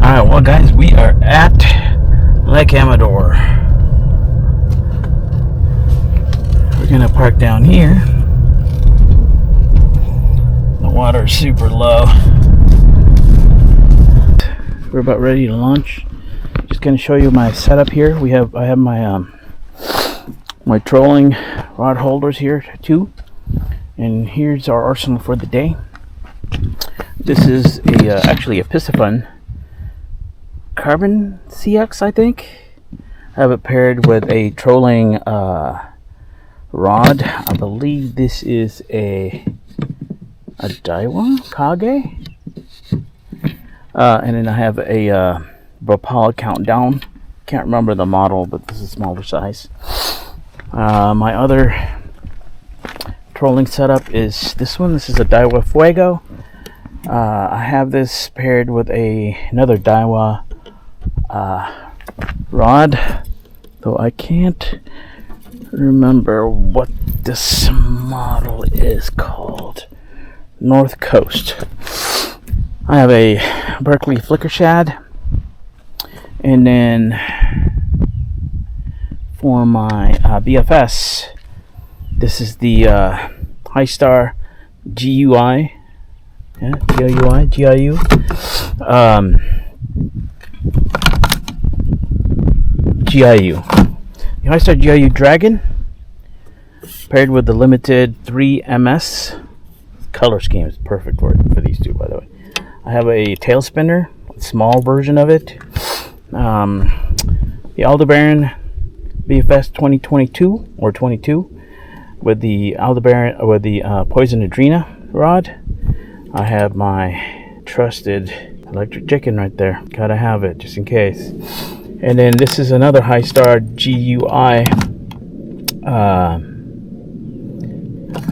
Alright, well guys, we are at Lake Amador. We're gonna park down here. The water is super low. We're about ready to launch. Just gonna show you my setup here. I have my my trolling rod holders here too. And here's our arsenal for the day. This is actually a Piscifun Carbon CX, I think. I have it paired with a trolling rod. I believe this is a Daiwa Kage. And then I have a Rapala Countdown. Can't remember the model, but this is smaller size. My other trolling setup is this one. This is a Daiwa Fuego. I have this paired with another Daiwa rod, though I can't remember what this model is called. North Coast. I have a Berkeley Flicker Shad, and then for my BFS, this is the High Star GUI. Yeah, GIU. GIU. The High Star GIU Dragon, paired with the limited 3MS. Color scheme is perfect for these two, by the way. I have a tail spinner, a small version of it. The Aldebaran BFS 2022 or 22 with the Aldebaran with the Poison Adrena rod. I have my trusted electric chicken right there. Gotta have it just in case. And then this is another High Star GUI.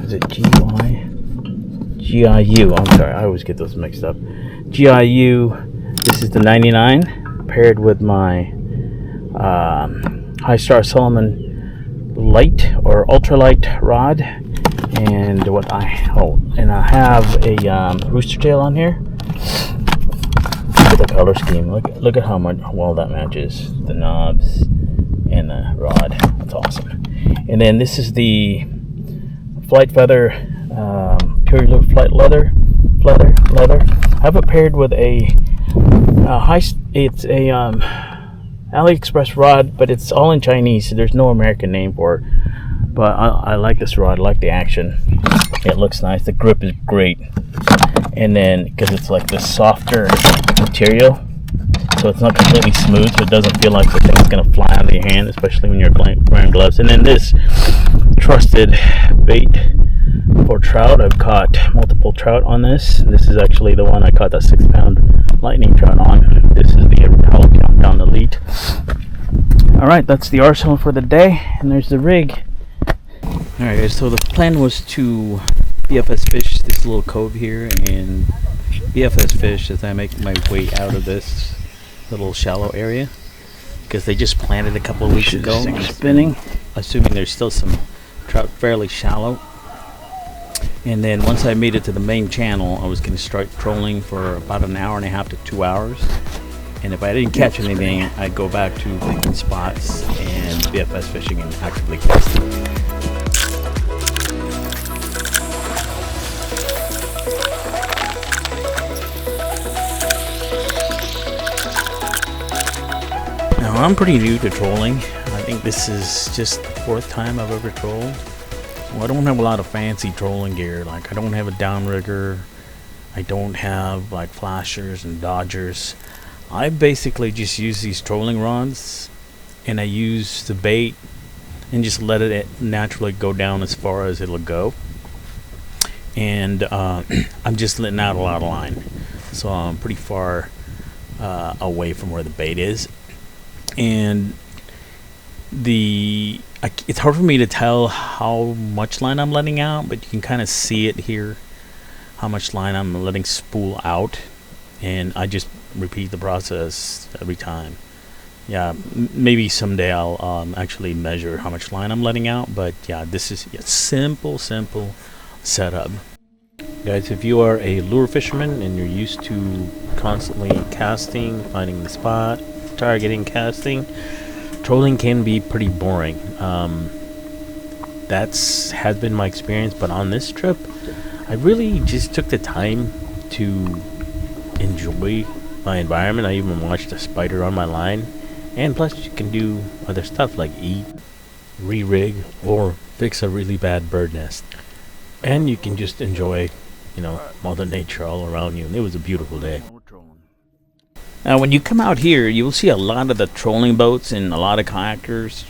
Is it GUI? GIU. I'm sorry, I always get those mixed up. GIU. This is the 99 paired with my High Star Solomon light or ultralight rod. And I have a rooster tail on here. Look at the color scheme. Look at how well that matches the knobs and the rod. That's awesome. And then this is the Flight Feather Pure Loop Flight leather. I have it paired with it's a AliExpress rod, but it's all in Chinese, so there's no American name for it. But I like this rod. I like the action. It looks nice. The grip is great. And then, because it's like this softer material, so it's not completely smooth, so it doesn't feel like the thing's going to fly out of your hand, especially when you're wearing gloves. And then this trusted bait for trout. I've caught multiple trout on this. This is actually the one I caught that 6-pound lightning trout on. This is the Rapala Countdown Elite. Alright, that's the arsenal for the day. And there's the rig. Alright guys, so the plan was to BFS fish this little cove here and BFS fish as I make my way out of this little shallow area, because they just planted a couple of weeks ago. Spinning, assuming there's still some trout fairly shallow. And then once I made it to the main channel, I was going to start trolling for about an hour and a half to 2 hours. And if I didn't catch anything, I'd go back to picking spots and BFS fishing and actively casting. Now, I'm pretty new to trolling. I think this is just the 4th time I've ever trolled. Well, I don't have a lot of fancy trolling gear. Like, I don't have a downrigger. I don't have like flashers and dodgers. I basically just use these trolling rods, and I use the bait and just let it naturally go down as far as it'll go. And I'm just letting out a lot of line, so I'm pretty far away from where the bait is. And it's hard for me to tell how much line I'm letting out, but you can kind of see it here, how much line I'm letting spool out. And I just repeat the process every time. Yeah, maybe someday I'll actually measure how much line I'm letting out, but yeah, this is a simple setup. Guys, if you are a lure fisherman and you're used to constantly casting, finding the spot, targeting, casting, trolling can be pretty boring. That's has been my experience, but on this trip I really just took the time to enjoy my environment. I even watched a spider on my line, and plus you can do other stuff like eat, re-rig, or fix a really bad bird nest, and you can just enjoy, you know, Mother Nature all around you. And it was a beautiful day. Now when you come out here, you'll see a lot of the trolling boats and a lot of kayakers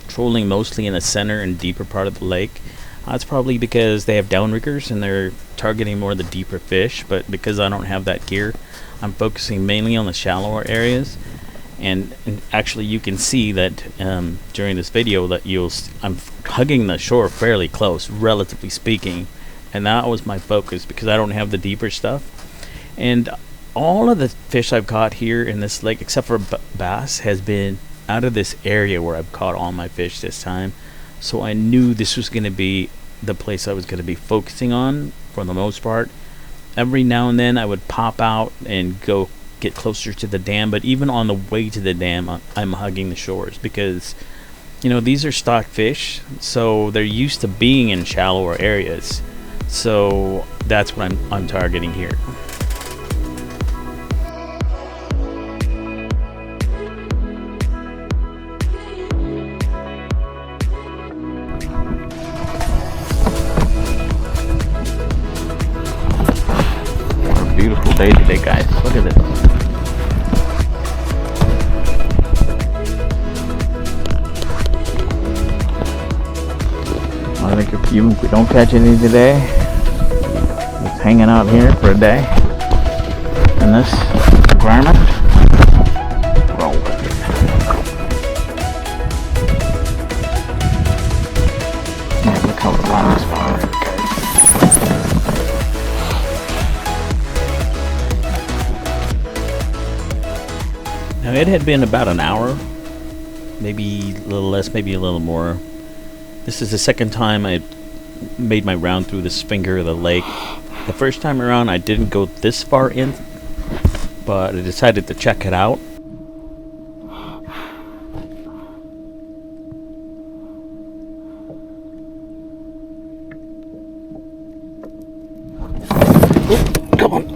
trolling mostly in the center and deeper part of the lake. That's probably because they have downriggers and they're targeting more of the deeper fish, but because I don't have that gear, I'm focusing mainly on the shallower areas. And actually you can see that during this video that I'm hugging the shore fairly close, relatively speaking, and that was my focus because I don't have the deeper stuff. And all of the fish I've caught here in this lake, except for bass, has been out of this area where I've caught all my fish this time. So I knew this was going to be the place I was going to be focusing on for the most part. Every now and then I would pop out and go get closer to the dam, but even on the way to the dam I'm hugging the shores because, you know, these are stock fish, so they're used to being in shallower areas. So that's what I'm targeting here. Beautiful day today, guys. Look at this. I think if we don't catch any today, just hanging out here for a day in this environment. Roll with it. Yeah, look how long this far is, guys. Now it had been about an hour, maybe a little less, maybe a little more. This is the second time I made my round through this finger of the lake. The first time around I didn't go this far in, but I decided to check it out. Oh, come on.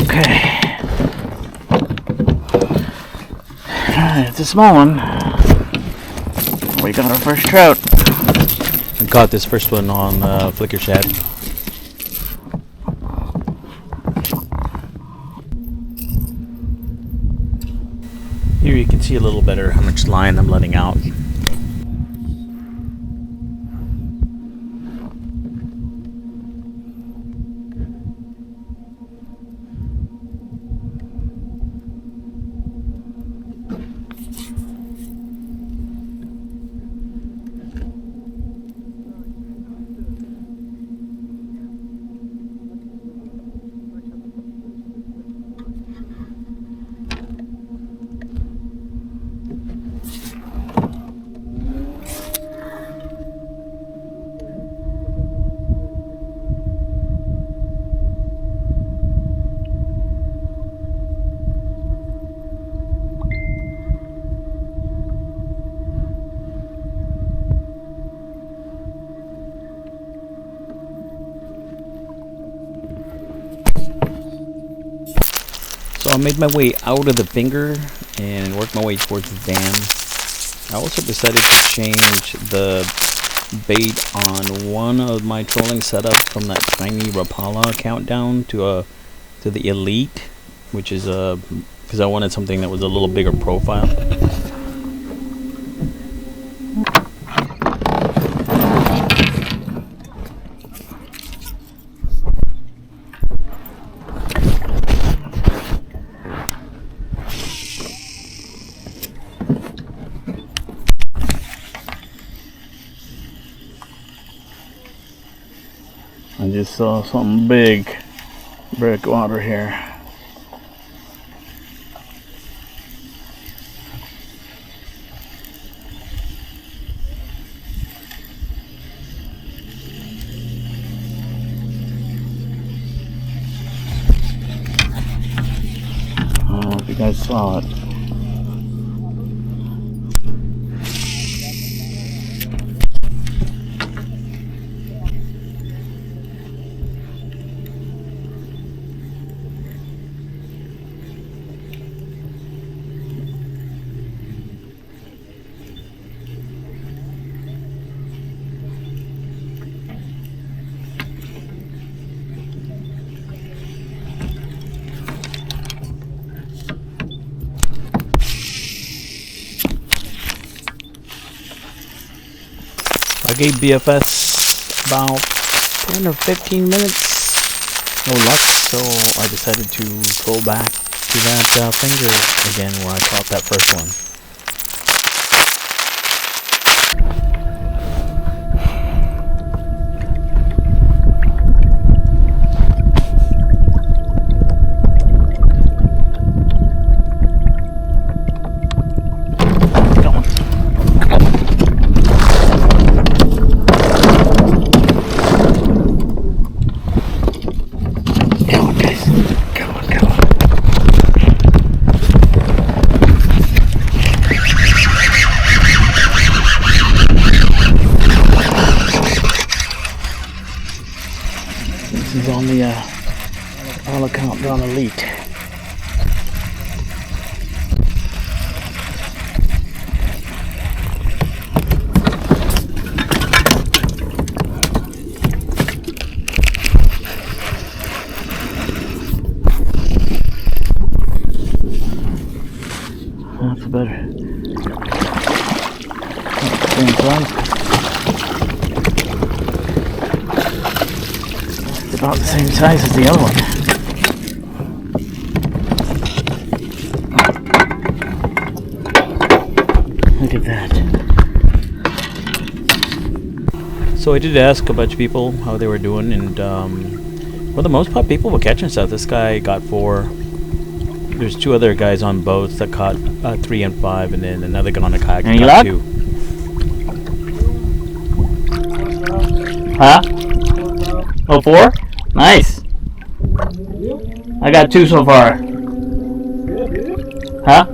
Okay. Alright, it's a small one. We got our first trout. I caught this first one on Flicker Shad. Here you can see a little better how much line I'm letting out. So I made my way out of the finger and worked my way towards the dam. I also decided to change the bait on one of my trolling setups from that tiny Rapala countdown to the Elite, which is because I wanted something that was a little bigger profile. I just saw something big break water here. I don't know if you guys saw it. I gave BFS about 10 or 15 minutes. No luck, so I decided to troll back to that finger again where I caught that first one. He's on the all account on Elite. That's better. Same size. About the same size as the other one. Look at that. So I did ask a bunch of people how they were doing, and for the most part, people were catching stuff. This guy got 4. There's 2 other guys on boats that caught 3 and 5, and then another guy on a kayak Any got luck? 2. Huh? Oh, 4? Nice. I got 2 so far. Huh?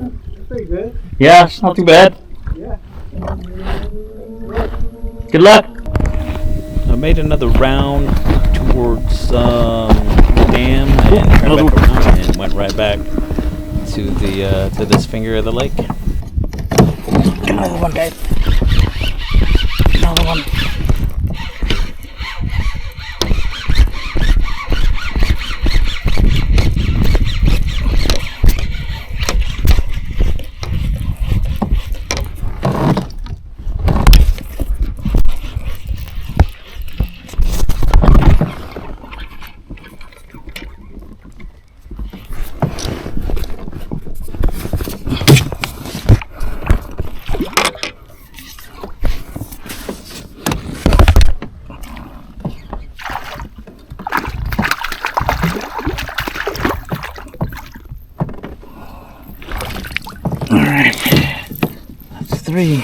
Pretty good. Yeah, it's not too bad. Yeah. Good luck. I made another round towards the dam and turned back around and went right back to the to this finger of the lake. Another one, guys. Another one. Alright, that's 3.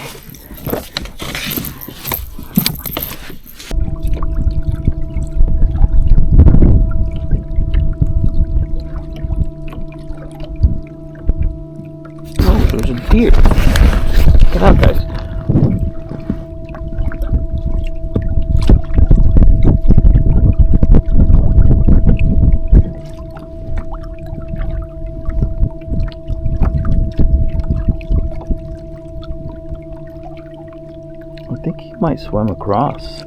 Oh, there's a deer. Get out, guys. Might swim across.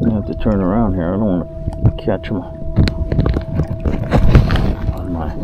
I have to turn around here. I don't want to catch them on my.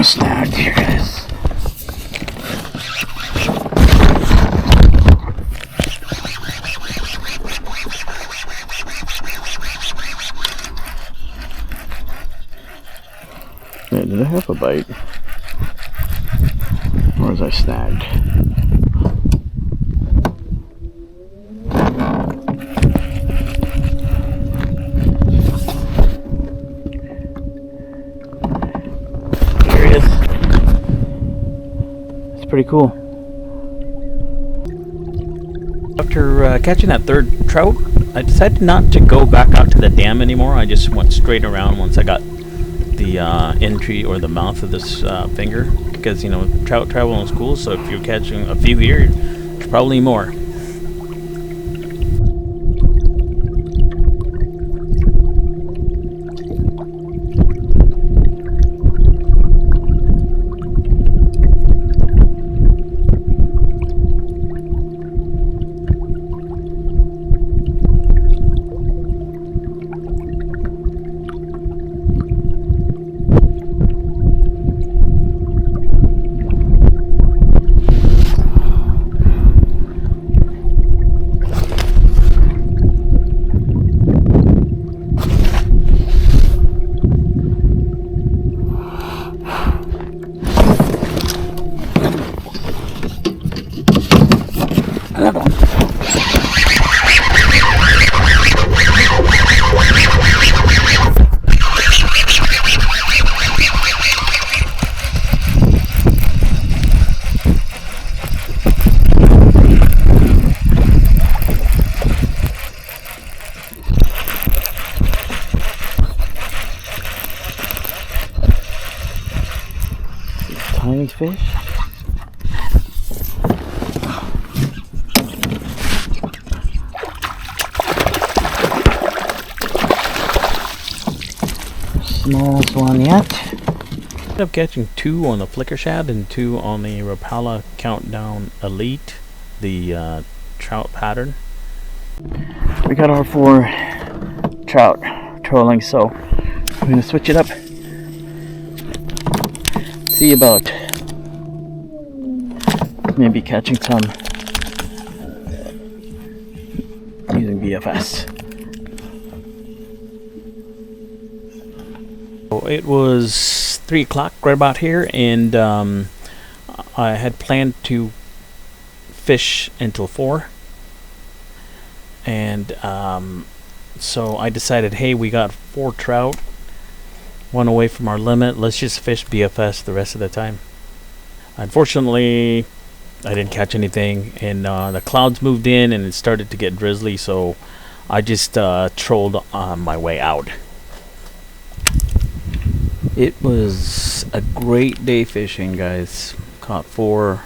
Snagged. Here it is. Yeah, did I have a bite? Or was I snagged? Pretty cool. After catching that third trout, I decided not to go back out to the dam anymore. I just went straight around once I got the entry or the mouth of this finger, because, you know, trout travel in schools, so if you're catching a few here, there's probably more. Another one. Tiny fish. Smallest one yet. Ended up catching 2 on the flicker shad and 2 on the Rapala Countdown Elite, the trout pattern. We got our 4 trout trolling, so I'm gonna switch it up. See about maybe catching some using BFS. It was 3 o'clock right about here, and I had planned to fish until 4, and so I decided, hey, we got 4 trout, 1 away from our limit, let's just fish BFS the rest of the time. Unfortunately, I didn't catch anything, and the clouds moved in and it started to get drizzly, so I just trolled on my way out. It was a great day fishing, guys. Caught 4.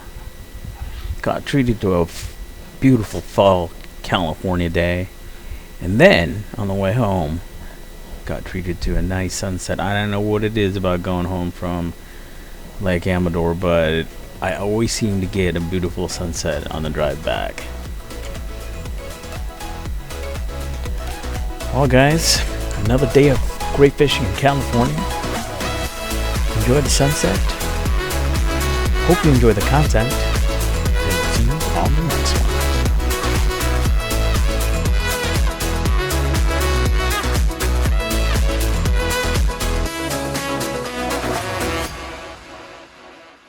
Got treated to a beautiful fall California day. And then, on the way home, got treated to a nice sunset. I don't know what it is about going home from Lake Amador, but I always seem to get a beautiful sunset on the drive back. Well, guys, another day of great fishing in California. Enjoy the sunset. Hope you enjoy the content. And see you on the next one.